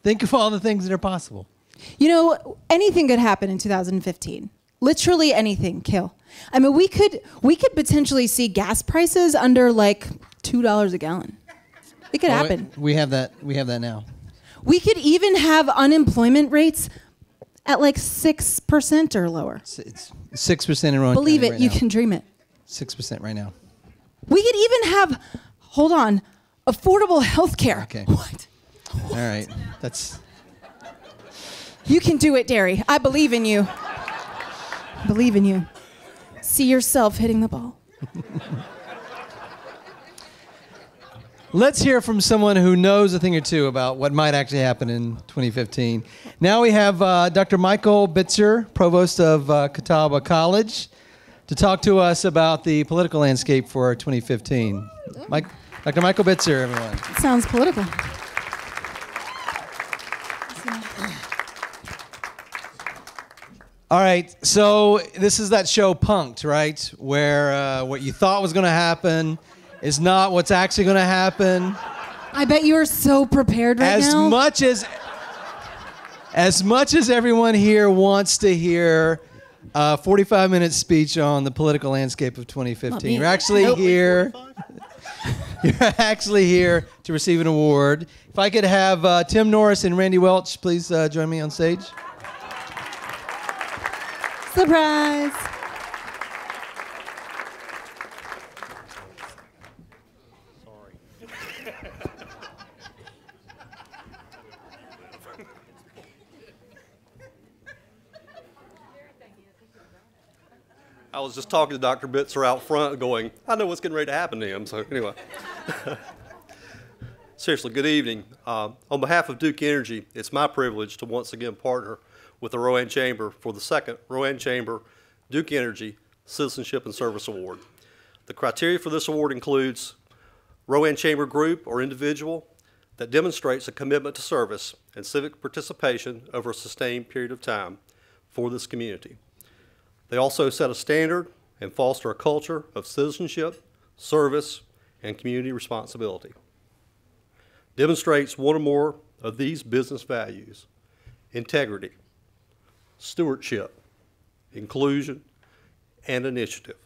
Think of all the things that are possible. You know, anything could happen in 2015. Literally anything, Kill. I mean, we could potentially see gas prices under like $2 a gallon. It could happen. We have that now. We could even have unemployment rates at like 6% or lower. It's 6% in Rowan Believe County it, right you now. can dream it. 6% right now. We could even have, hold on, affordable health care. Okay. What? All right. That's... You can do it, Derry. I believe in you. I believe in you. See yourself hitting the ball. Let's hear from someone who knows a thing or two about what might actually happen in 2015. Now we have Dr. Michael Bitzer, Provost of Catawba College, to talk to us about the political landscape for 2015. Dr. Michael Bitzer, everyone. Sounds political. All right, so this is that show Punk'd, right? Where what you thought was going to happen is not what's actually going to happen. I bet you are so prepared right now. As much as everyone here wants to hear a 45-minute speech on the political landscape of 2015, you're actually here. You're actually here to receive an award. If I could have Tim Norris and Randy Welch, please join me on stage. Surprise. I was just talking to Dr. Bitzer out front going, I know what's getting ready to happen to him. So anyway, seriously, good evening. On behalf of Duke Energy, it's my privilege to once again partner with the Rowan Chamber for the second Rowan Chamber Duke Energy Citizenship and Service Award. The criteria for this award includes Rowan Chamber group or individual that demonstrates a commitment to service and civic participation over a sustained period of time for this community. They also set a standard and foster a culture of citizenship, service, and community responsibility. Demonstrates one or more of these business values: integrity, stewardship, inclusion, and initiative.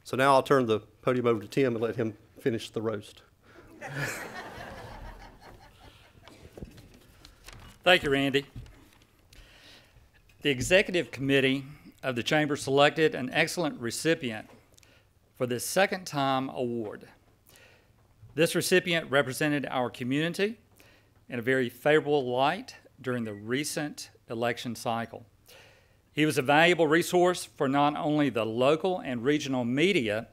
So now I'll turn the podium over to Tim and let him finish the roast. Thank you, Randy. The Executive Committee of the Chamber selected an excellent recipient for the second time award. This recipient represented our community in a very favorable light during the recent election cycle. He was a valuable resource for not only the local and regional media,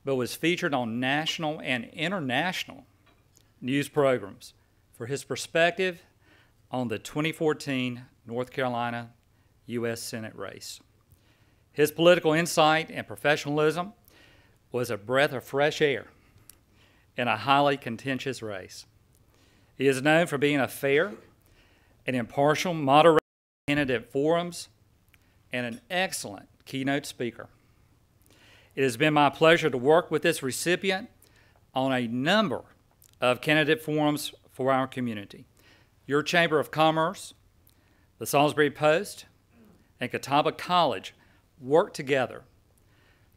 but was featured on national and international news programs for his perspective on the 2014 North Carolina U.S. Senate race. His political insight and professionalism was a breath of fresh air in a highly contentious race. He is known for being a fair and impartial moderator of candidate forums and an excellent keynote speaker. It has been my pleasure to work with this recipient on a number of candidate forums for our community. Your Chamber of Commerce, the Salisbury Post, and Catawba College worked together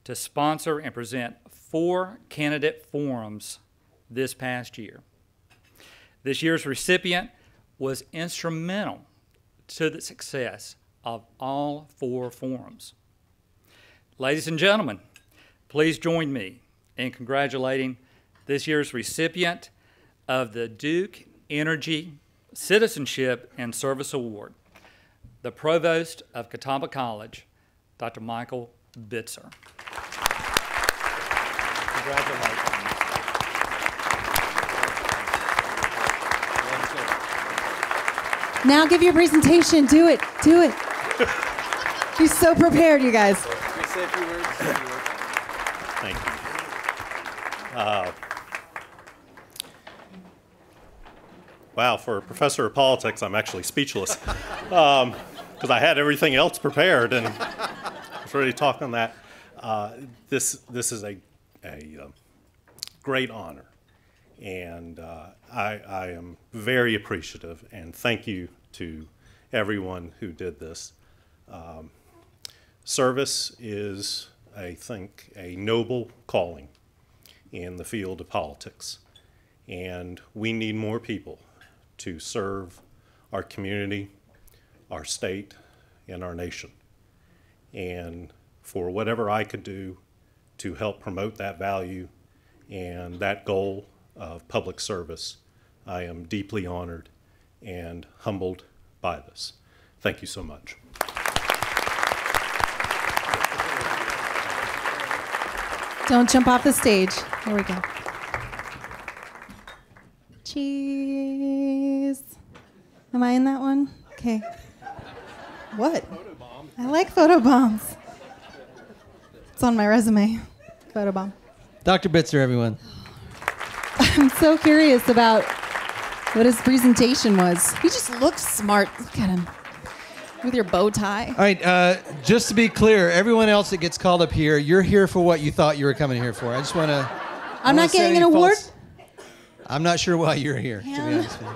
to sponsor and present 4 candidate forums this past year. This year's recipient was instrumental to the success of all 4 forums. Ladies and gentlemen, please join me in congratulating this year's recipient of the Duke Energy Citizenship and Service Award, the Provost of Catawba College, Dr. Michael Bitzer. Congratulations. Now give your presentation. Do it. Do it. She's so prepared, you guys. Thank you. Wow, for a professor of politics, I'm actually speechless because I had everything else prepared and I was ready to talk on that. This is a great honor And I am very appreciative, and thank you to everyone who did this. Service is, I think, a noble calling in the field of politics, and we need more people to serve our community, our state, and our nation. And for whatever I could do to help promote that value and that goal of public service, I am deeply honored and humbled by this. Thank you so much. Don't jump off the stage. There we go. Cheese. Am I in that one? Okay. What? I like photo bombs. It's on my resume. Photo bomb. Dr. Bitzer, everyone. I'm so curious about what his presentation was. He just looked smart. Look at him. With your bow tie. All right, just to be clear, everyone else that gets called up here, you're here for what you thought you were coming here for. I just want to... I'm not getting an award? I'm not sure why you're here, to be honest with you.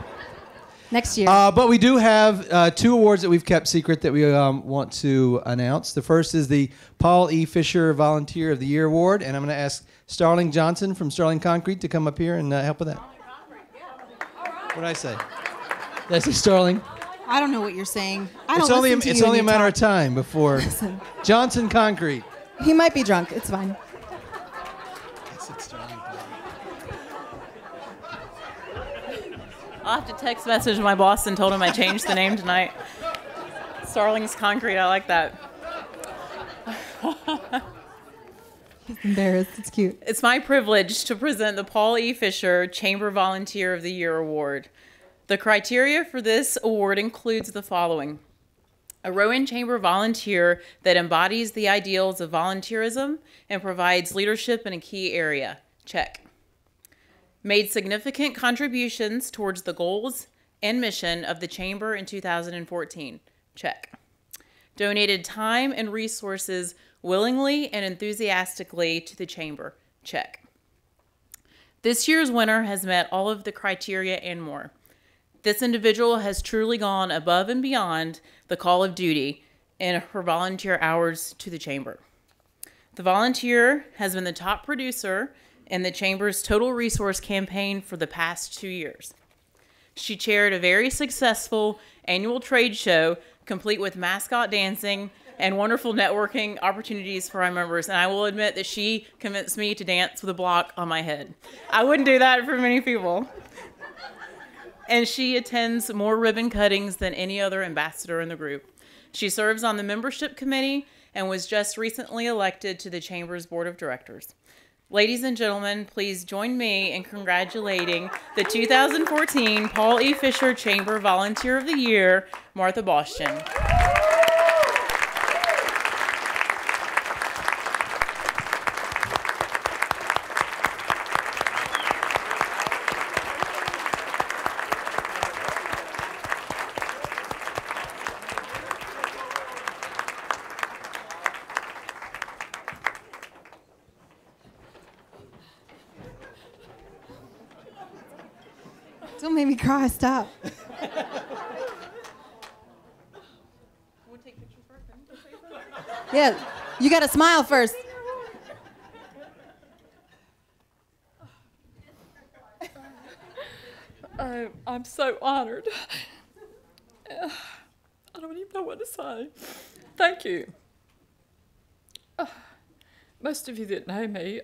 Next year. But we do have 2 awards that we've kept secret that we want to announce. The first is the Paul E. Fisher Volunteer of the Year Award, and I'm going to ask Starling Johnson from Starling Concrete to come up here and help with that. What did I say? Did I say Starling? I don't know what you're saying. I don't It's listen to it's you only a when you matter talk. of time before Johnson Concrete. He might be drunk. It's fine. I'll have to text message my boss and told him I changed the name tonight. Starling's Concrete, I like that. He's embarrassed. It's cute. It's my privilege to present the Paul E. Fisher Chamber Volunteer of the Year Award. The criteria for this award includes the following: a Rowan Chamber volunteer that embodies the ideals of volunteerism and provides leadership in a key area. Check. Made significant contributions towards the goals and mission of the Chamber in 2014. Check. Donated time and resources willingly and enthusiastically to the Chamber. Check. This year's winner has met all of the criteria and more. This individual has truly gone above and beyond the call of duty in her volunteer hours to the Chamber. The volunteer has been the top producer in the Chamber's Total Resource campaign for the past 2 years. She chaired a very successful annual trade show, complete with mascot dancing and wonderful networking opportunities for our members. And I will admit that she convinced me to dance with a block on my head. I wouldn't do that for many people. And she attends more ribbon cuttings than any other ambassador in the group. She serves on the membership committee and was just recently elected to the Chamber's board of directors. Ladies and gentlemen, please join me in congratulating the 2014 Paul E. Fisher Chamber Volunteer of the Year, Martha Boston. Don't make me cry. Stop. Yeah, you got to smile first. I'm so honored. I don't even know what to say. Thank you. Most of you that know me,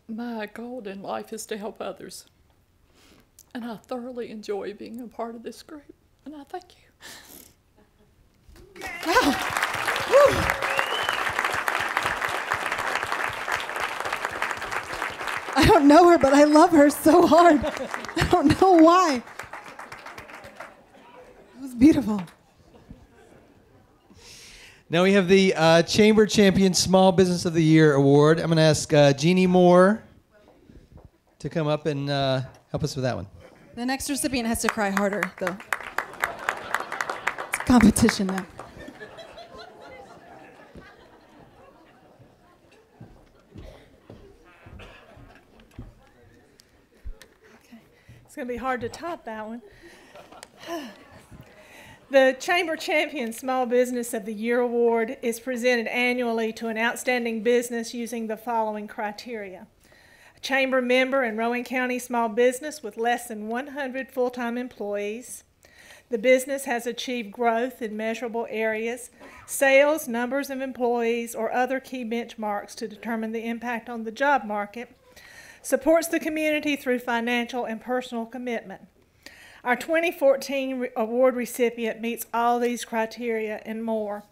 my goal in life is to help others. And I thoroughly enjoy being a part of this group. And I thank you. Wow. I don't know her, but I love her so hard. I don't know why. It was beautiful. Now we have the Chamber Champion Small Business of the Year Award. I'm going to ask Jeannie Moore to come up and help us with that one. The next recipient has to cry harder, though. It's a competition now. It's going to be hard to top that one. The Chamber Champion Small Business of the Year Award is presented annually to an outstanding business using the following criteria. A Chamber member in Rowan County small business with less than 100 full-time employees. The business has achieved growth in measurable areas, sales, numbers of employees, or other key benchmarks to determine the impact on the job market. Supports the community through financial and personal commitment. Our 2014 award recipient meets all these criteria and more.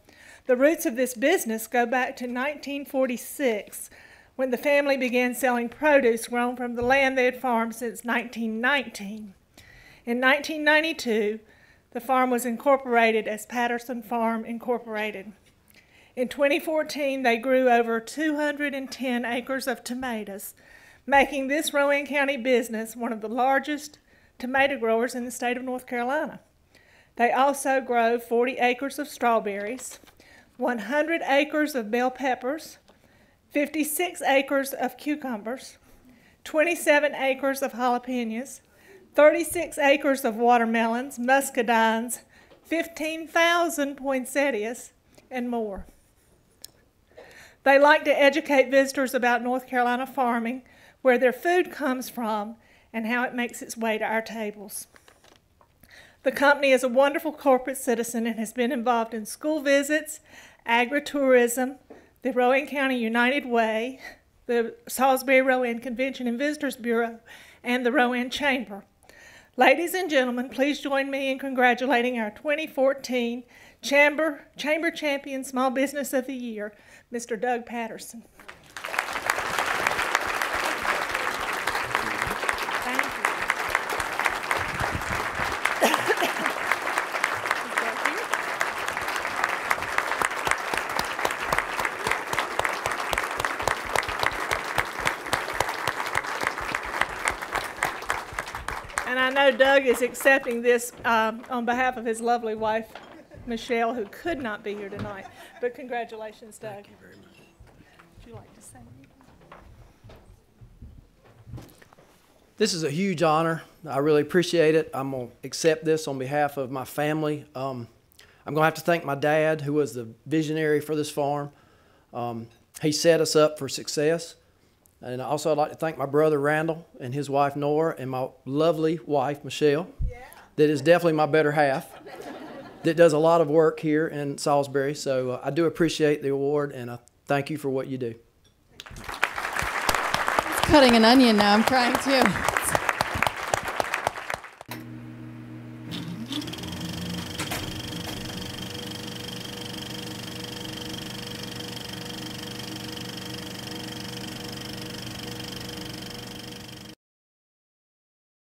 The roots of this business go back to 1946, when the family began selling produce grown from the land they had farmed since 1919. In 1992, the farm was incorporated as Patterson Farm Incorporated. In 2014, they grew over 210 acres of tomatoes, making this Rowan County business one of the largest tomato growers in the state of North Carolina. They also grow 40 acres of strawberries, 100 acres of bell peppers, 56 acres of cucumbers, 27 acres of jalapenos, 36 acres of watermelons, muscadines, 15,000 poinsettias, and more. They like to educate visitors about North Carolina farming, where their food comes from, and how it makes its way to our tables. The company is a wonderful corporate citizen and has been involved in school visits, agritourism, the Rowan County United Way, the Salisbury-Rowan Convention and Visitors Bureau, and the Rowan Chamber. Ladies and gentlemen, please join me in congratulating our 2014 Chamber Champion Small Business of the Year, Mr. Doug Patterson. And I know Doug is accepting this on behalf of his lovely wife, Michelle, who could not be here tonight. But congratulations, Doug. Thank you very much. Would you like to say anything? This is a huge honor. I really appreciate it. I'm going to accept this on behalf of my family. I'm going to have to thank my dad, who was the visionary for this farm. He set us up for success. And also I'd like to thank my brother Randall and his wife Nora and my lovely wife Michelle, that is definitely my better half, that does a lot of work here in Salisbury. So I do appreciate the award, and I thank you for what you do. Cutting an onion now. I'm crying too.